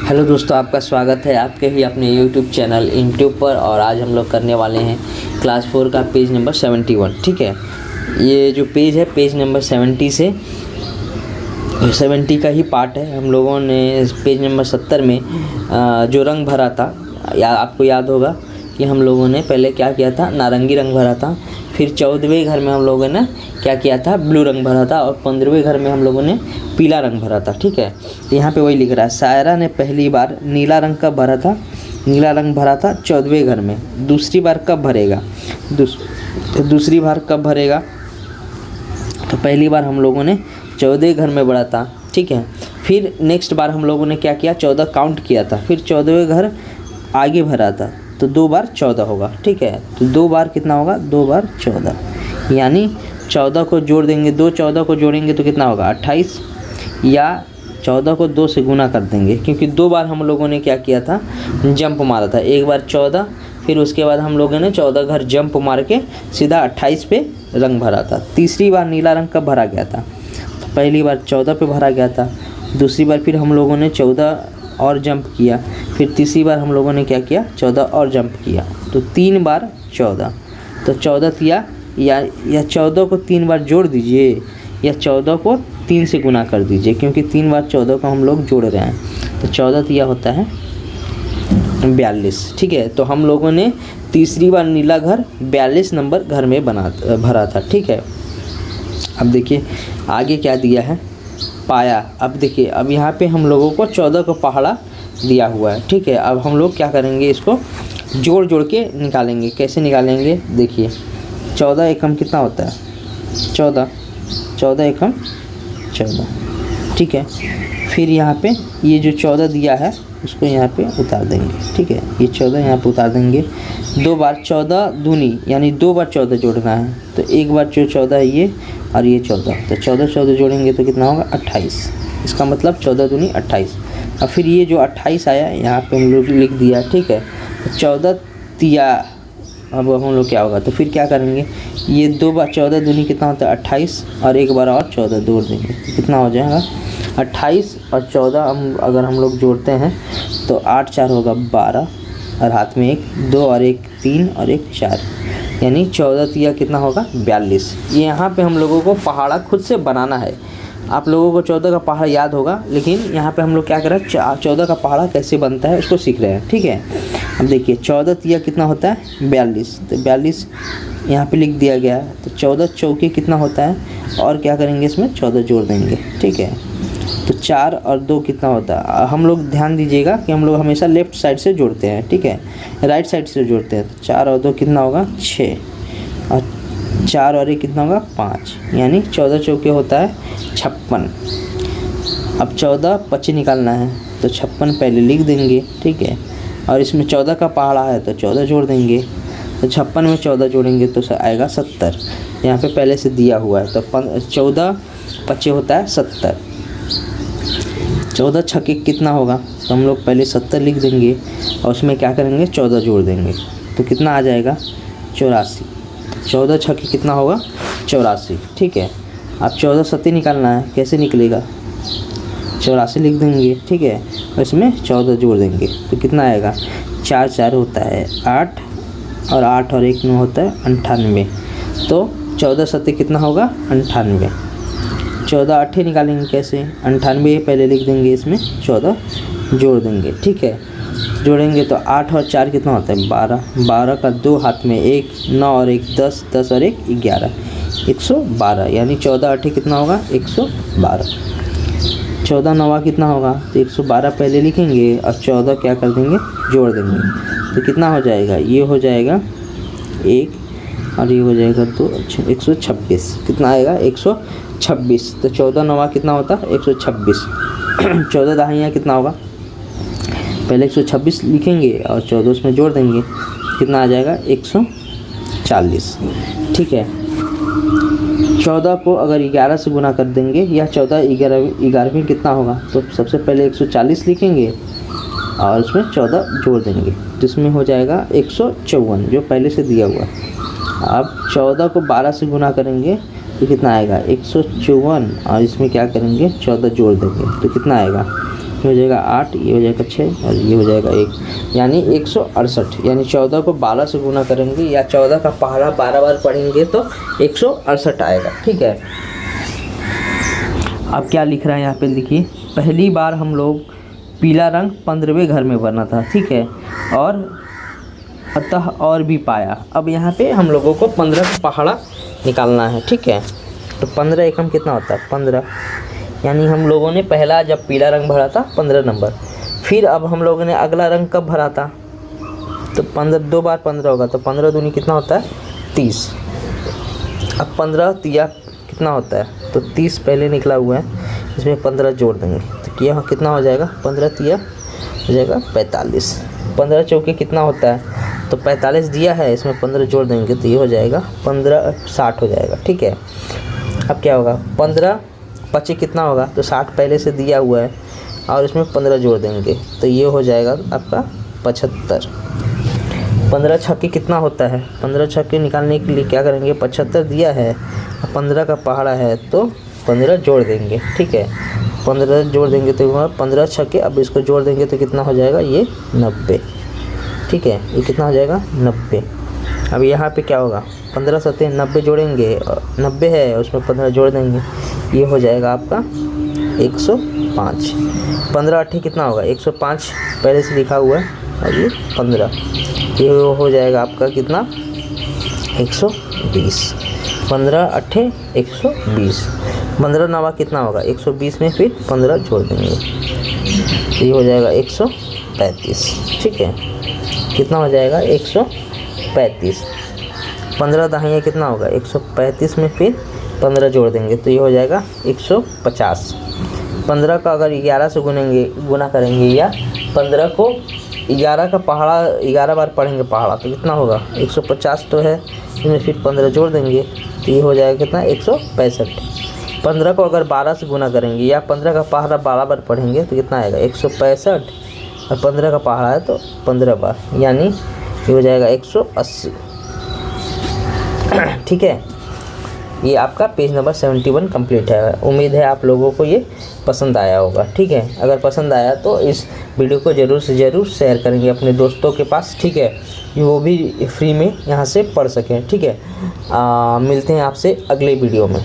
Hello दोस्तों, आपका स्वागत है आपके ही अपने यूट्यूब चैनल इंट्यूब पर। और आज हम लोग करने वाले हैं क्लास 4 का पेज नंबर 71। ठीक है, ये जो पेज है पेज नंबर 70 से 70 का ही पार्ट है। हम लोगों ने पेज नंबर 70 में जो रंग भरा था, आपको याद होगा कि हम लोगों ने पहले क्या किया था, नारंगी रंग भरा था। फिर 14वें घर में हम लोगों ने क्या किया था, ब्लू रंग भरा था। और 15वें घर में हम लोगों ने पीला रंग भरा था। ठीक है, तो यहाँ पे वही लिख रहा है, सायरा ने पहली बार नीला रंग कब भरा था, नीला रंग भरा था 14वें घर में। दूसरी बार कब भरेगा, दूसरी बार कब भरेगा, तो पहली बार हम लोगों ने 14वें घर में भरा था। ठीक है, फिर नेक्स्ट बार हम लोगों ने क्या किया, 14 काउंट किया था। फिर 14वें घर आगे भरा था, तो 2 बार 14 होगा। ठीक है, तो 2 बार कितना होगा, 2 बार 14, यानी 14 को जोड़ देंगे, 2 14 को जोड़ेंगे तो कितना होगा 28, या 14 को 2 से गुना कर देंगे, क्योंकि 2 बार हम लोगों ने क्या किया था, जंप मारा था। एक बार 14, फिर उसके बाद हम लोगों ने 14 घर जंप मार के सीधा 28 पे रंग भरा था। तीसरी बार नीला रंग कब भरा गया था, तो पहली बार 14 पे भरा गया था। दूसरी बार फिर हम लोगों ने 14 और जंप किया। फिर तीसरी बार हम लोगों ने क्या किया, 14 और जंप किया, तो 3 बार 14। तो 14 किया, या 14 को 3 बार जोड़ दीजिए, या 14 को 3 से गुना कर दीजिए, क्योंकि 3 बार 14 को हम लोग जोड़ रहे हैं। तो 14 दिया होता है 42। ठीक है, तो हम लोगों ने तीसरी बार नीला घर 42 नंबर घर में भरा था। ठीक है, अब देखिए आगे क्या दिया है, पाया। अब देखिए, अब यहाँ पे हम लोगों को 14 का पहाड़ा दिया हुआ है। ठीक है, अब हम लोग क्या करेंगे, इसको जोड़ जोड़ के निकालेंगे। कैसे निकालेंगे, देखिए 14 एकम कितना होता है, 14, 14 एकम 14। ठीक है, फिर यहाँ पे ये जो 14 दिया है उसको यहाँ पे उतार देंगे। ठीक है, ये 14 यहाँ पे उतार देंगे। 2 बार 14 दूनी, यानी 2 बार 14 जोड़ना है। तो एक बार जो 14 है ये, और ये 14, तो 14 14 जोड़ेंगे तो कितना होगा 28। इसका मतलब 14 दूनी 28। और फिर ये जो 28 आया यहाँ पे हम लोग लिख दिया। ठीक है, तो 14 दिया। अब हम लोग क्या होगा, तो फिर क्या करेंगे, ये 2 बार 14 दूनी कितना होता है 28, और एक बार और 14 जोड़ देंगे तो कितना हो जाएगा 28 और 14। अगर हम लोग जोड़ते हैं तो 8 4 होगा 12, और हाथ में 1 2 और 1 3 और 1 4, यानी 14 तिया कितना होगा 42। ये यहाँ पे हम लोगों को पहाड़ा खुद से बनाना है। आप लोगों को 14 का पहाड़ा याद होगा, लेकिन यहाँ पे हम लोग क्या कर रहे हैं, 14 का पहाड़ा कैसे बनता है उसको सीख रहे हैं। ठीक है, अब देखिए 14 तिया कितना होता है 42, तो 42 यहाँ पे लिख दिया गया है। तो 14 चौके कितना होता है, और क्या करेंगे इसमें 14 जोड़ देंगे। ठीक है, तो 4 और 2 कितना होता है, हम लोग ध्यान दीजिएगा कि हम लोग हमेशा लेफ़्ट साइड से जोड़ते हैं। ठीक है, राइट साइड से जोड़ते हैं। तो 4 और 2 कितना होगा 6, और 4 और 1 कितना होगा 5, यानी 14 चौके होता है 56। अब 14 25 निकालना है, तो 56 पहले लिख देंगे। ठीक है, और इसमें 14 का पहाड़ा है तो 14 जोड़ देंगे। तो 56 में 14 जोड़ेंगे तो आएगा 70। यहाँ पे पहले से दिया हुआ है, तो 14 25 होता है 70। 14 छक्के कितना होगा, तो हम लोग पहले 70 लिख देंगे, और उसमें क्या करेंगे 14 जोड़ देंगे, तो कितना आ जाएगा 84। 14 छक्के कितना होगा 84। ठीक है, अब 14 सत्ती निकालना है, कैसे निकलेगा 84 लिख देंगे। ठीक है, और इसमें 14 जोड़ देंगे तो कितना आएगा 4 4 होता है 8, और 8 और 1 9 होता है 98। तो 14 सत्ते कितना होगा 98। 14 8 निकालेंगे कैसे, 98 पहले लिख देंगे, इसमें 14 जोड़ देंगे। ठीक है, जोड़ेंगे तो 8 और 4 कितना होता है 12, 12 का 2 हाथ में 1 9 और 1 10, 10 और 1 11, 112, यानी 14 8 कितना होगा 112। 14 9 कितना होगा, तो 112 पहले लिखेंगे, और 14 क्या कर देंगे जोड़ देंगे, तो कितना हो जाएगा, ये हो जाएगा 1, और ये हो जाएगा 2, 126। कितना आएगा 126। तो 14 9 कितना होता है 126। 14 दहाइयाँ कितना होगा, पहले 126 लिखेंगे और 14 उसमें जोड़ देंगे, कितना आ जाएगा 140। ठीक है, 14 को अगर 11 से गुना कर देंगे, या 14 11वीं कितना होगा, तो सबसे पहले 140 लिखेंगे और उसमें 14 जोड़ देंगे, जिसमें हो जाएगा 154 जो पहले से दिया हुआ। अब 14 को 12 से गुना करेंगे तो कितना आएगा 154, और इसमें क्या करेंगे 14 जोड़ देंगे तो कितना आएगा ये हो जाएगा 8, ये हो जाएगा 6 और ये हो जाएगा 1, यानी 168। यानी 14 को 12 से गुना करेंगे या 14 का पहाड़ा 12 बार पढ़ेंगे तो 168 आएगा। ठीक है, अब क्या लिख रहा है यहाँ पे देखिए, पहली बार हम लोग पीला रंग 15वें घर में बना था। ठीक है, और अतः और भी पाया। अब यहाँ पे हम लोगों को 15 का पहाड़ा निकालना है। ठीक है, तो 15 एकम कितना होता है 15, यानी हम लोगों ने पहला जब पीला रंग भरा था 15 नंबर, फिर अब हम लोगों ने अगला रंग कब भरा था तो 15, 2 बार 15 होगा तो 15 दूनी कितना होता है 30। अब 15 तिया कितना होता है तो 30 पहले निकला हुआ है, इसमें 15 जोड़ देंगे तो यहाँ कितना हो जाएगा 15 तिया हो जाएगा 45। 15 चौके कितना होता है तो 45 दिया है, इसमें 15 जोड़ देंगे तो ये हो जाएगा 15 60 हो जाएगा। ठीक है, अब क्या होगा 15 पचे कितना होगा तो 60 पहले से दिया हुआ है और इसमें 15 जोड़ देंगे तो ये हो जाएगा आपका 75। 15 छक्के कितना होता है, 15 छक्के निकालने के लिए क्या करेंगे 75 दिया है, 15 का पहाड़ा है तो 15 जोड़ देंगे। ठीक है, 15 जोड़ देंगे तो 15 छक्के, अब इसको जोड़ देंगे तो कितना हो जाएगा ये 90। ठीक है, ये कितना हो जाएगा 90। अब यहाँ पे क्या होगा 15 सत्ते 90 जोड़ेंगे, 90 है उसमें 15 जोड़ देंगे, ये हो जाएगा आपका 105। 15 अट्ठे कितना होगा 105 पहले से लिखा हुआ है और ये 15, ये हो जाएगा आपका कितना 120। 15 अट्ठे 120, 15 नवा कितना होगा 120 में फिर 15 जोड़ देंगे तो ये हो जाएगा 135। ठीक है, कितना हो जाएगा 135। 15 दहाइयाँ कितना होगा 135 में फिर 15 जोड़ देंगे तो ये हो जाएगा 150। 15 का अगर 11 से गुना करेंगे या 15 को 11 का पहाड़ा 11 बार पढ़ेंगे पहाड़ा तो कितना होगा 150 तो है, इसमें फिर 15 जोड़ देंगे तो ये हो जाएगा कितना 165। 15 को अगर 12 से गुना करेंगे या 15 का पहाड़ा 12 बार पढ़ेंगे तो कितना आएगा 165 और 15 का पहाड़ा है तो 15 बार, यानी ये हो जाएगा 180। ठीक है, ये आपका पेज नंबर 71 कंप्लीट है। उम्मीद है आप लोगों को ये पसंद आया होगा। ठीक है, अगर पसंद आया तो इस वीडियो को ज़रूर से ज़रूर शेयर करेंगे अपने दोस्तों के पास। ठीक है, वो भी फ्री में यहाँ से पढ़ सकें। ठीक है, मिलते हैं आपसे अगले वीडियो में।